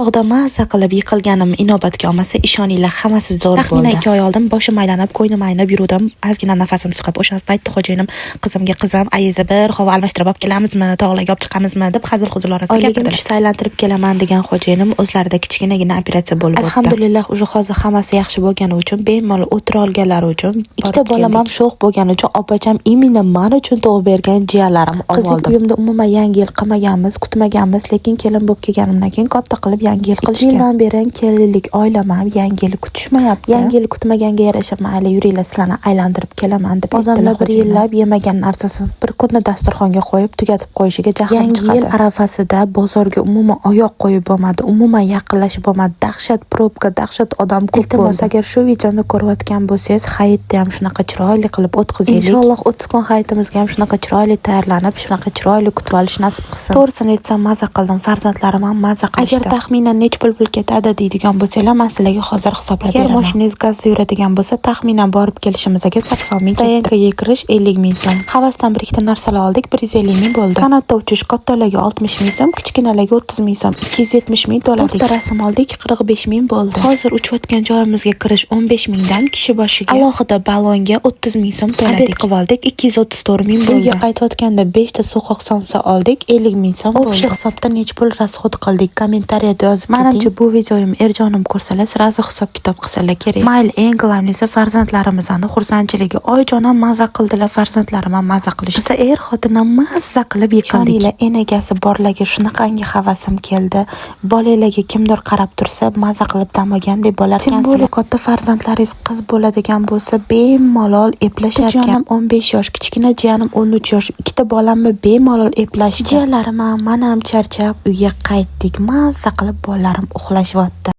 Tog'da maza qilib yiqilganim inobatga olmasa, ishoninglar hammasi zo'r bo'ldi. Taxminan 2 oy oldin boshim aylanib, qo'ynim aynab yuruvdim. Ozgina nafasim siqib, o'sha paytda xo'jayinim qizimga qizim, ayiza bir havo almashtirib olib kelamizmi, tog'larga olib chiqamizmi deb hazil-huzul orasida gapirdilar. Oyligim aylantirib kelaman degan xo'jayinim o'zlarida kichkinagina operatsiya bo'lib o'tdi. Alhamdulillah, uje hozir hammasi yaxshi bo'lgani uchun, bemalol o'tira olganlari uchun, ikkita bolam ham sho'x bo'lgani uchun, opacham imini men uchun tug'ib bergan jiyanlarim oldim. Qizlik uyimda umuman yangi yil qilmaganmiz, kutmaganmiz, lekin kelin bo'lib kelganimdan keyin katta qilib yangi yil qilishgan. Yildan beri kelinlik oilam ham yangi yil kutishmayapti. Yangi yil kutmaganga yarasha mayli yuringlar, sizlarni aylantirib kelaman deb odamlar bir yillab yemagan narsasini bir kunni dasturxonga qo'yib tugatib qo'yishiga jahlim chiqadi. Yangi yil arafasida bozorga umuman oyoq qo'yib bo'lmadi, umuman yaqinlashib bo'lmadi. Dahshat probka, dahshat odam ko'p bo'ldi. Iltimos, agar shu videoni ko'rayotgan bo'lsangiz, hayitni ham shunaqa chiroyli qilib o'tkazaylik. Inshaalloh 30 kun hayitimizga ham shunaqa chiroyli tayyorlanib, shunaqa chiroyli kutib olish nasib qilsin. To'g'risini aytsam, maza qildim. Farzandlarim ham maza qilishdi. Agar taxminan nech pul ketadi deydigan bo'lsanglar, men sizlarga hozir hisoblab beraman. Agar mashinangiz gazda yuradigan bo'lsa, taxminan borib kelishimizga 80 ming, stoyankaga kirish 50 ming so'm. Havasdan bir ikkita narsalar oldik, 150 ming bo'ldi. Qanotda uchish kattalarga 60 ming so'm, kichkinalarga 30 ming so'm, 270 ming to'ladik. To'rtta rasm oldik, 45 ming bo'ldi. Hozir uchayotgan joyimizga kirish 15 mingdan kishi boshiga, alohida balonga 30 ming so'm to'ladik. Qilib oldik, 234 ming bo'ldi. Uyga qaytayotganda 5 ta so'qoq somsa oldik, 50 ming so'm bo'ldi. O'sha hisobda nech pul rasxod qildik, kommentariyada yozib keting. Menimcha bu videoyim erjonim ko'rsalar, sirazi hisob-kitob qilsalar kerak. Mayli, eng g'alamlisi farzandlarimizni xursandchiligi. Oyjonim maza qildilar, farzandlarim ham maza qilishdi. Biz xotinam maza qilib yiqildik. Enagasi borlarga shunaqangi havasim keldi. Bolalarga kimdir qarab tursa, maza qilib dam olgandek bo'larkansiz. Katta farzandlaringiz qiz bo'ladigan bo'lsa, bemalol eplasharkan. Jiyanim 15 yosh, kichkina jiyanim 13 yosh. Ikkita bolamni bemalol eplashdi. Jiyanlarim ham, men ham charchab uyga qaytdik. Maza qilib bolalarim uxlashyapti.